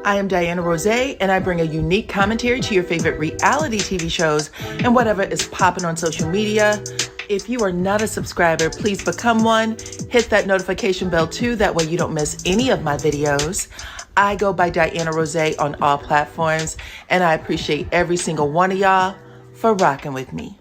I am DYANAROZAY, and I bring a unique commentary to your favorite reality TV shows and whatever is popping on social media. If you are not a subscriber, please become one. Hit that notification bell too, that way you don't miss any of my videos. I go by DYANAROZAY on all platforms, and I appreciate every single one of y'all for rocking with me.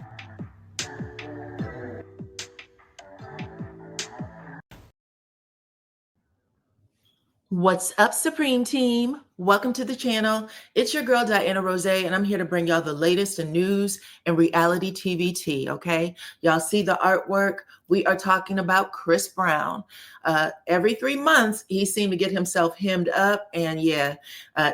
What's up, Supreme Team? Welcome to the channel. It's your girl, DYANAROZAY, and I'm here to bring y'all the latest in news and reality TV tea, okay? Y'all see the artwork? We are talking about Chris Brown. Every 3 months, he seemed to get himself hemmed up, and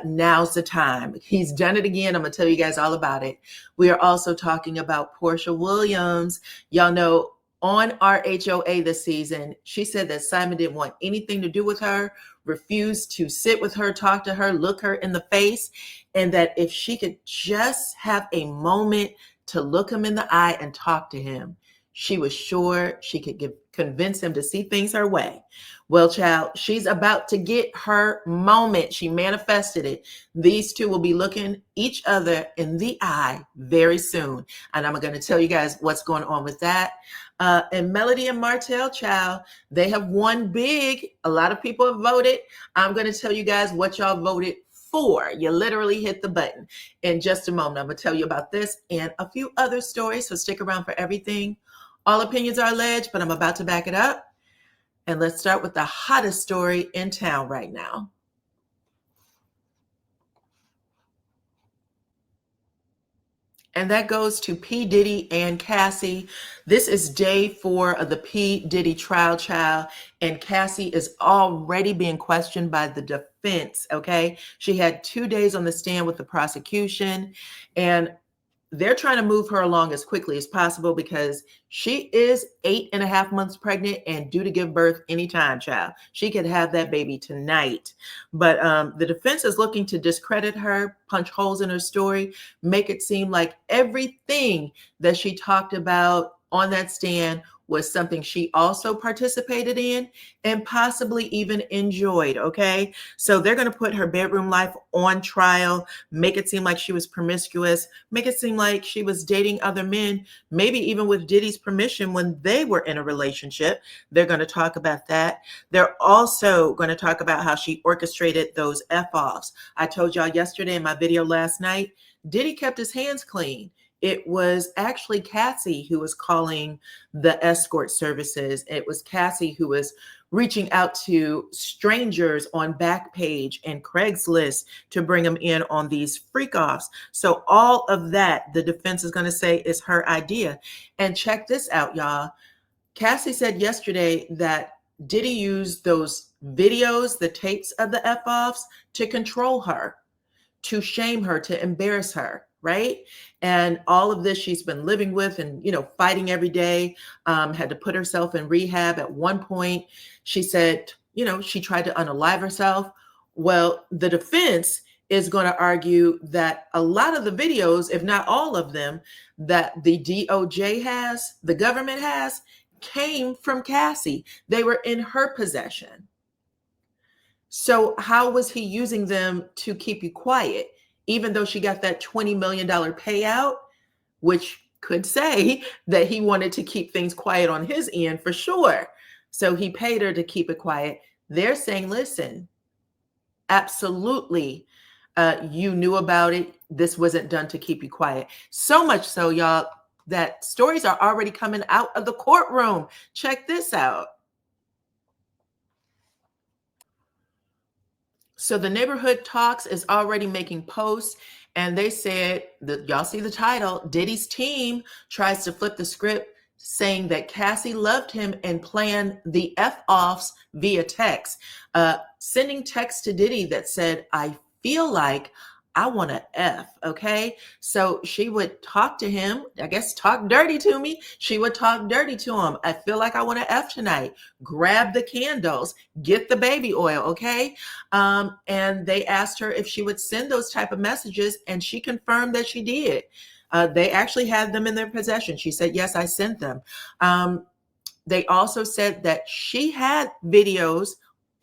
now's the time. He's done it again. I'm going to tell you guys all about it. We are also talking about Porsha Williams. Y'all know on our HOA this season, she said that Simon didn't want anything to do with her, refused to sit with her, talk to her, look her in the face, and that if she could just have a moment to look him in the eye and talk to him, she was sure she could convince him to see things her way. Well, child, she's about to get her moment. She manifested it. These two will be looking each other in the eye very soon. And I'm going to tell you guys what's going on with that. And Melody and Martell, child, they have won big. A lot of people have voted. I'm going to tell you guys what y'all voted for. You literally hit the button. In just a moment, I'm going to tell you about this and a few other stories, so stick around for everything. All opinions are alleged, but I'm about to back it up. And let's start with the hottest story in town right now. And that goes to P. Diddy and Cassie. This is day 4 of the P. Diddy trial, child. And Cassie is already being questioned by the defense, okay? She had 2 days on the stand with the prosecution. And they're trying to move her along as quickly as possible because she is 8.5 months pregnant and due to give birth anytime, child. She could have that baby tonight. But the defense is looking to discredit her, punch holes in her story, make it seem like everything that she talked about on that stand was something she also participated in and possibly even enjoyed, okay? So they're going to put her bedroom life on trial, make it seem like she was promiscuous, make it seem like she was dating other men, maybe even with Diddy's permission when they were in a relationship. They're going to talk about that. They're also going to talk about how she orchestrated those F-offs. I told y'all yesterday in my video last night, Diddy kept his hands clean. It was actually Cassie who was calling the escort services. It was Cassie who was reaching out to strangers on Backpage and Craigslist to bring them in on these freak-offs. So all of that, the defense is going to say is her idea. And check this out, y'all. Cassie said yesterday that Diddy used those videos, the tapes of the F-offs, to control her, to shame her, to embarrass her. Right? And all of this she's been living with and, fighting every day, had to put herself in rehab. At one point, she said, she tried to unalive herself. Well, the defense is going to argue that a lot of the videos, if not all of them, that the DOJ has, the government has, came from Cassie. They were in her possession. So how was he using them to keep you quiet? Even though she got that $20 million payout, which could say that he wanted to keep things quiet on his end for sure. So he paid her to keep it quiet. They're saying, listen, absolutely, you knew about it. This wasn't done to keep you quiet. So much so, y'all, that stories are already coming out of the courtroom. Check this out. So the Neighborhood Talks is already making posts, and they said that y'all see the title, Diddy's team tries to flip the script, saying that Cassie loved him and planned the F-offs via text, sending text to Diddy that said, I feel like I want to F, okay? So she would talk to him, I guess talk dirty to me. She would talk dirty to him. I feel like I want to F tonight. Grab the candles, get the baby oil, okay? And they asked her if she would send those type of messages, and she confirmed that she did. They actually had them in their possession. She said, yes, I sent them. They also said that she had videos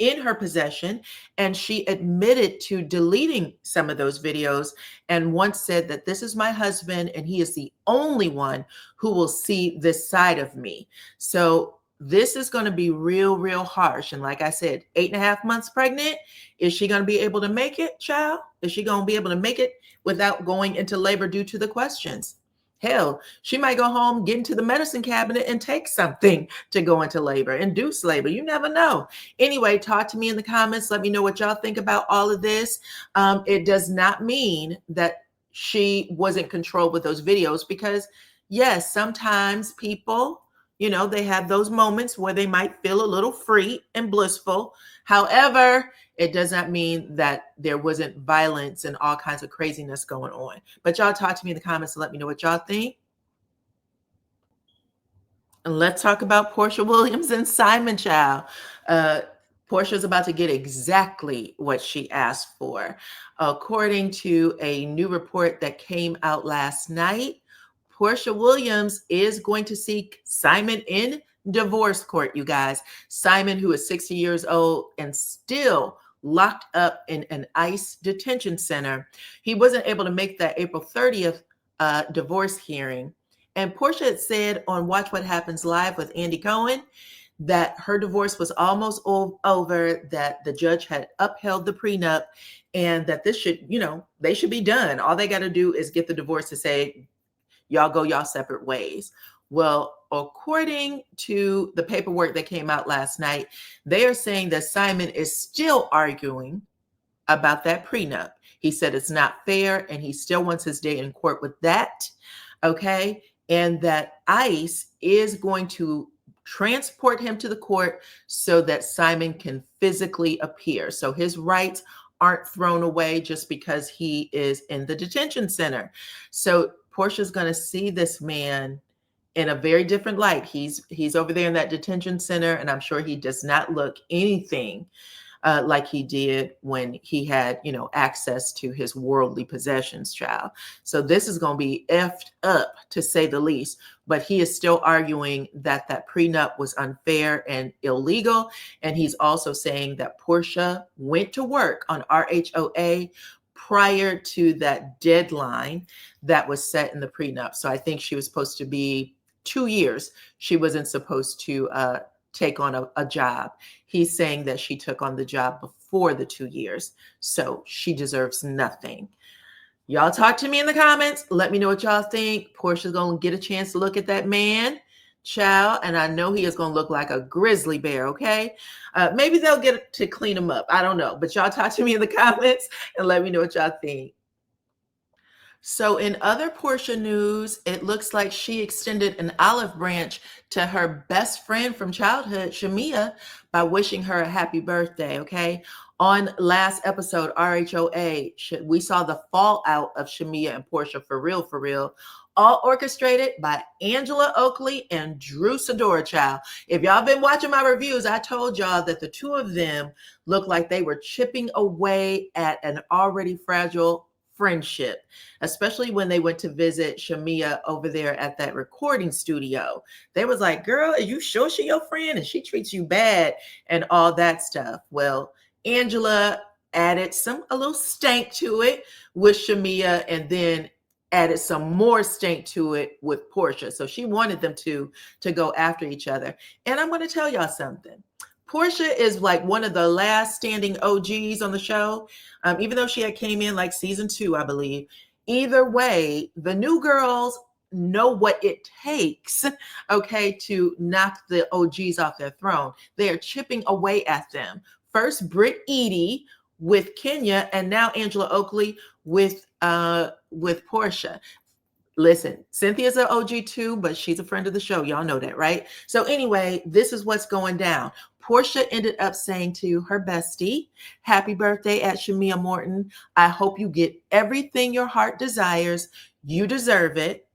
in her possession, and she admitted to deleting some of those videos and once said that this is my husband and he is the only one who will see this side of me. So this is going to be real, real harsh. And like I said, 8.5 months pregnant. Is she going to be able to make it, child? Is she going to be able to make it without going into labor due to the questions? Hell, she might go home, get into the medicine cabinet and take something to go into labor, induce labor. You never know. Anyway, talk to me in the comments. Let me know what y'all think about all of this. It does not mean that she wasn't controlled with those videos, because yes, sometimes people, they have those moments where they might feel a little free and blissful. However, it does not mean that there wasn't violence and all kinds of craziness going on. But y'all talk to me in the comments and let me know what y'all think. And let's talk about Porsha Williams and Simon, child. Porsha's about to get exactly what she asked for. According to a new report that came out last night, Porsha Williams is going to seek Simon in divorce court, you guys. Simon, who is 60 years old and still locked up in an ICE detention center. He wasn't able to make that April 30th divorce hearing. And Porsha had said on Watch What Happens Live with Andy Cohen that her divorce was almost over, that the judge had upheld the prenup, and that this should, they should be done. All they got to do is get the divorce to say, y'all go y'all separate ways. Well, according to the paperwork that came out last night, they are saying that Simon is still arguing about that prenup. He said it's not fair and he still wants his day in court with that. Okay. And that ICE is going to transport him to the court so that Simon can physically appear. So his rights aren't thrown away just because he is in the detention center. So Porsha's going to see this man in a very different light. He's over there in that detention center, and I'm sure he does not look anything like he did when he had, access to his worldly possessions, child. So this is going to be effed up, to say the least. But he is still arguing that that prenup was unfair and illegal. And he's also saying that Porsha went to work on RHOA prior to that deadline that was set in the prenup. So I think she was supposed to be 2 years. She wasn't supposed to take on a job. He's saying that she took on the job before the 2 years. So she deserves nothing. Y'all talk to me in the comments. Let me know what y'all think. Porsha's going to get a chance to look at that man, child, and I know he is going to look like a grizzly bear, okay? Maybe they'll get to clean him up. I don't know. But y'all talk to me in the comments and let me know what y'all think. So in other Porsha news, it looks like she extended an olive branch to her best friend from childhood, Shamia, by wishing her a happy birthday, okay? On last episode, RHOA, we saw the fallout of Shamia and Porsha, for real, all orchestrated by Angela Oakley and Drew Sidora, child. If y'all been watching my reviews, I told y'all that the two of them looked like they were chipping away at an already fragile friendship, especially when they went to visit Shamia over there at that recording studio. They was like, girl, are you sure she your friend and she treats you bad and all that stuff? Well, Angela added a little stank to it with Shamia, and then added some more stank to it with Porsha. So she wanted them to go after each other. And I'm going to tell y'all something. Porsha is like one of the last standing OGs on the show, even though she had came in like season 2, I believe. Either way, the new girls know what it takes, okay, to knock the OGs off their throne. They are chipping away at them. First, Britt Edie with Kenya, and now Angela Oakley with Porsha. Listen, Cynthia's an OG too, but she's a friend of the show. Y'all know that, right? So anyway, this is what's going down. Porsha ended up saying to her bestie, happy birthday at Shamia Morton. I hope you get everything your heart desires. You deserve it.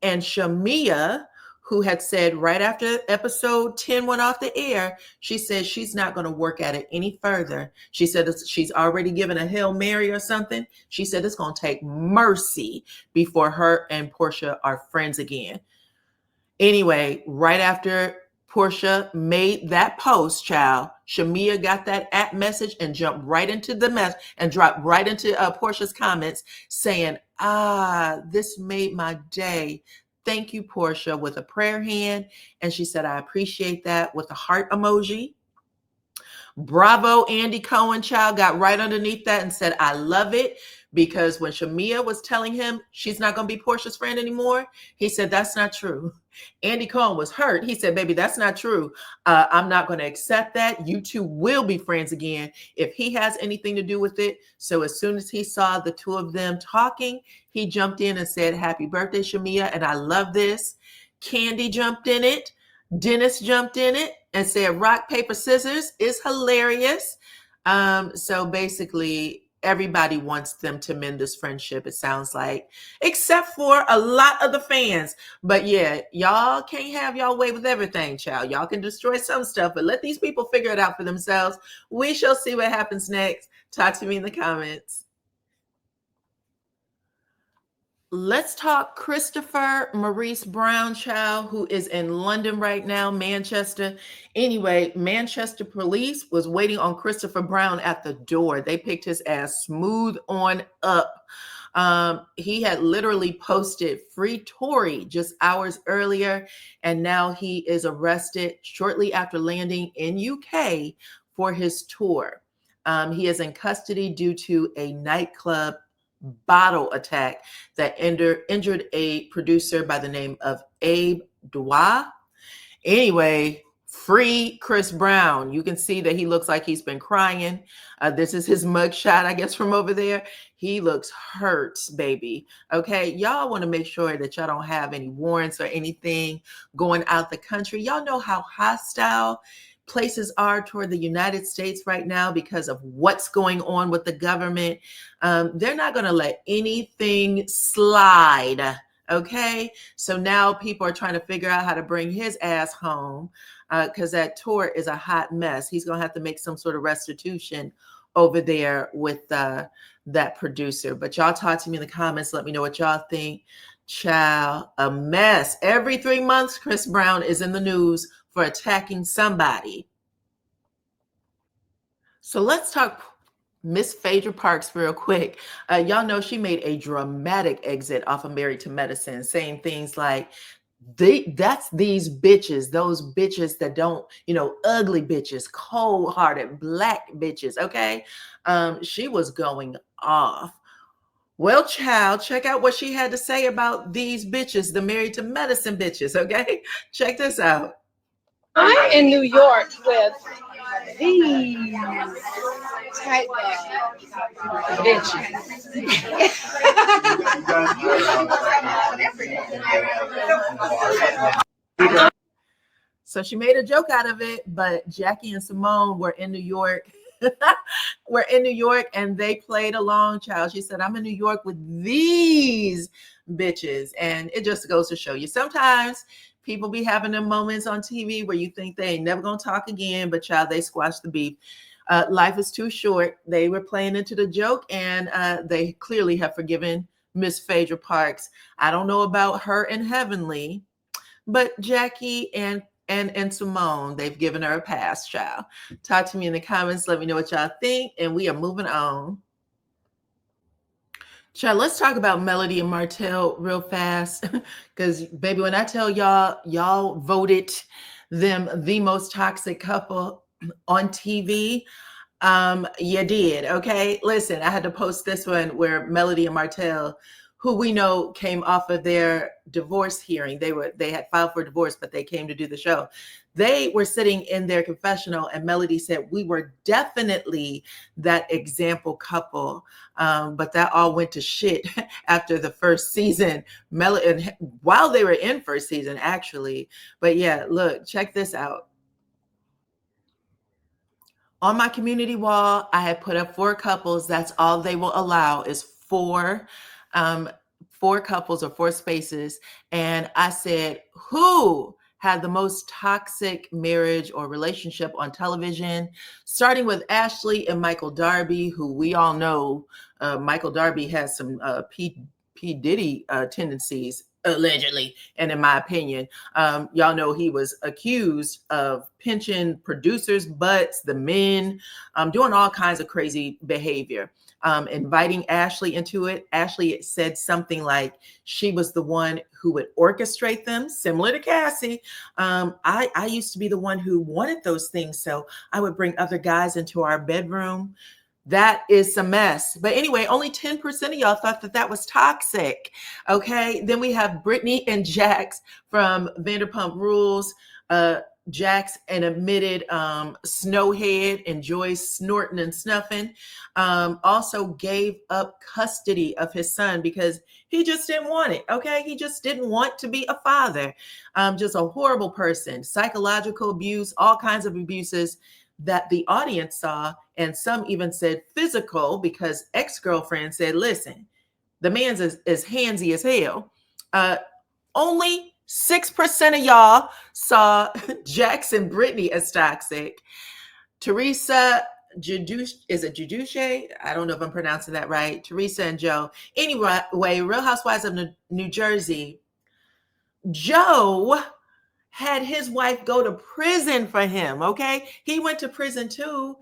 And Shamia, who had said right after episode 10 went off the air, she said she's not going to work at it any further. She said she's already given a Hail Mary or something. She said it's going to take mercy before her and Porsha are friends again. Anyway, right after Porsha made that post, child. Shamia got that app message and jumped right into the mess and dropped right into Porsha's comments saying, this made my day. Thank you, Porsha, with a prayer hand. And she said, I appreciate that with a heart emoji. Bravo, Andy Cohen, child, got right underneath that and said, I love it. Because when Shamia was telling him she's not going to be Porsha's friend anymore, he said, that's not true. Andy Cohen was hurt. He said, baby, that's not true. I'm not going to accept that. You two will be friends again if he has anything to do with it. So as soon as he saw the two of them talking, he jumped in and said, happy birthday, Shamia. And I love this. Candy jumped in it. Dennis jumped in it and said rock, paper, scissors is hilarious. So basically, everybody wants them to mend this friendship, it sounds like, except for a lot of the fans. But yeah, y'all can't have y'all way with everything, child. Y'all can destroy some stuff, but let these people figure it out for themselves. We shall see what happens next. Talk to me in the comments. Let's talk Christopher Maurice Brown, child, who is in London right now, Manchester. Anyway, Manchester police was waiting on Christopher Brown at the door. They picked his ass smooth on up. He had literally posted free Tory just hours earlier, and now he is arrested shortly after landing in UK for his tour. He is in custody due to a nightclub bottle attack that injured a producer by the name of Abe Dwa. Anyway, free Chris Brown. You can see that he looks like he's been crying. This is his mugshot, I guess, from over there. He looks hurt, baby. Okay, y'all want to make sure that y'all don't have any warrants or anything going out the country. Y'all know how hostile places are toward the United States right now because of what's going on with the government. They're not going to let anything slide. Okay, so now people are trying to figure out how to bring his ass home because that tour is a hot mess. He's going to have to make some sort of restitution over there with that producer. But y'all talk to me in the comments. Let me know what y'all think. Child, a mess. Every 3 months, Chris Brown is in the news for attacking somebody. So let's talk Miss Phaedra Parks real quick. Y'all know she made a dramatic exit off of Married to Medicine, saying things like, that's these bitches, those bitches that don't, ugly bitches, cold-hearted black bitches, okay? She was going off. Well, child, check out what she had to say about these bitches, the Married to Medicine bitches, okay? Check this out. I'm in New York with these type of bitches. So she made a joke out of it, but Jackie and Simone were in New York. We're in New York and they played along, child. She said, I'm in New York with these bitches. And it just goes to show you, sometimes people be having them moments on TV where you think they ain't never gonna talk again, but child, they squash the beef. Life is too short. They were playing into the joke, and they clearly have forgiven Miss Phaedra Parks. I don't know about her and Heavenly, but Jackie and Simone, they've given her a pass, child. Talk to me in the comments. Let me know what y'all think, and we are moving on. Child, let's talk about Melody and Martell real fast, because baby, when I tell y'all voted them the most toxic couple on TV. You did. Okay. Listen, I had to post this one where Melody and Martell, who we know came off of their divorce hearing. They had filed for divorce, but they came to do the show. They were sitting in their confessional, and Melody said, we were definitely that example couple. But that all went to shit after the first season. Melody, while they were in first season, actually. But yeah, look, check this out. On my community wall, I had put up 4 couples. That's all they will allow is 4 couples or 4 spaces. And I said, who had the most toxic marriage or relationship on television? Starting with Ashley and Michael Darby, who we all know Michael Darby has some P. Diddy tendencies. allegedly, and in my opinion. Y'all know he was accused of pinching producers' butts, the men, doing all kinds of crazy behavior. Inviting Ashley into it. Ashley said something like she was the one who would orchestrate them, similar to Cassie. I used to be the one who wanted those things, so I would bring other guys into our bedroom. That is a mess. But anyway, only 10% of y'all thought that that was toxic. Okay. Then we have Brittany and Jax from Vanderpump Rules. Jax, an admitted snowhead, enjoys snorting and snuffing. Also gave up custody of his son because he just didn't want it. Okay. He just didn't want to be a father. Just a horrible person, psychological abuse, all kinds of abuses that the audience saw, and some even said physical, because ex-girlfriend said, listen, the man's is handsy as hell. Only 6% of y'all saw Jackson Brittany as toxic. Teresa is it Juduce? I don't know if I'm pronouncing that right. Teresa and Joe. Anyway, Real Housewives of New Jersey. Joe had his wife go to prison for him. Okay. He went to prison too,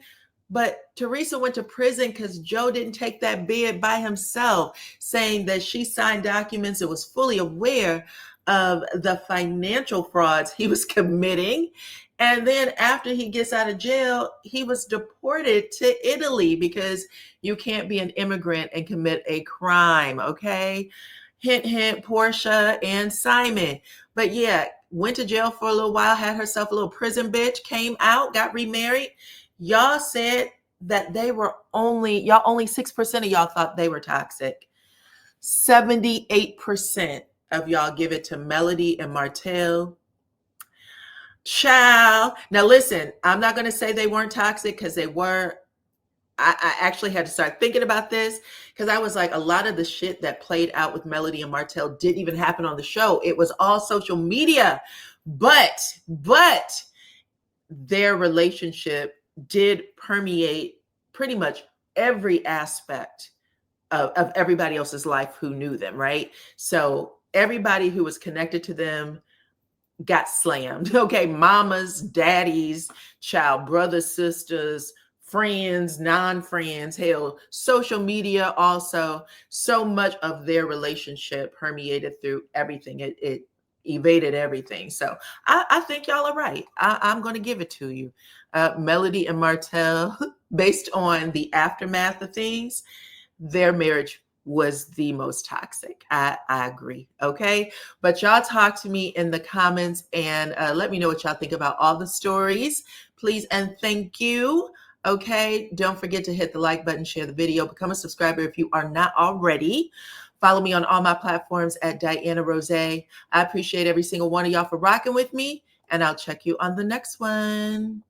but Teresa went to prison because Joe didn't take that bed by himself, saying that she signed documents and was fully aware of the financial frauds he was committing. And then after he gets out of jail, he was deported to Italy because you can't be an immigrant and commit a crime. Okay. Hint, hint, Porsha and Simon. But yeah, went to jail for a little while, had herself a little prison bitch, came out, got remarried. Y'all said that only 6% of y'all thought they were toxic. 78% of y'all give it to Melody and Martell. Child. Now listen, I'm not going to say they weren't toxic because they were. I actually had to start thinking about this because I was like, a lot of the shit that played out with Melody and Martell didn't even happen on the show. It was all social media. But their relationship did permeate pretty much every aspect of everybody else's life who knew them, right? So everybody who was connected to them got slammed. Okay, mamas, daddies, child brothers, sisters, friends, non-friends, hell, social media also. So much of their relationship permeated through everything. It evaded everything. So I think y'all are right. I'm going to give it to you. Melody and Martell, based on the aftermath of things, their marriage was the most toxic. I agree. Okay. But y'all talk to me in the comments and let me know what y'all think about all the stories. Please and thank you. Okay. Don't forget to hit the like button, share the video, become a subscriber if you are not already. Follow me on all my platforms at DYANAROZAY. I appreciate every single one of y'all for rocking with me, and I'll check you on the next one.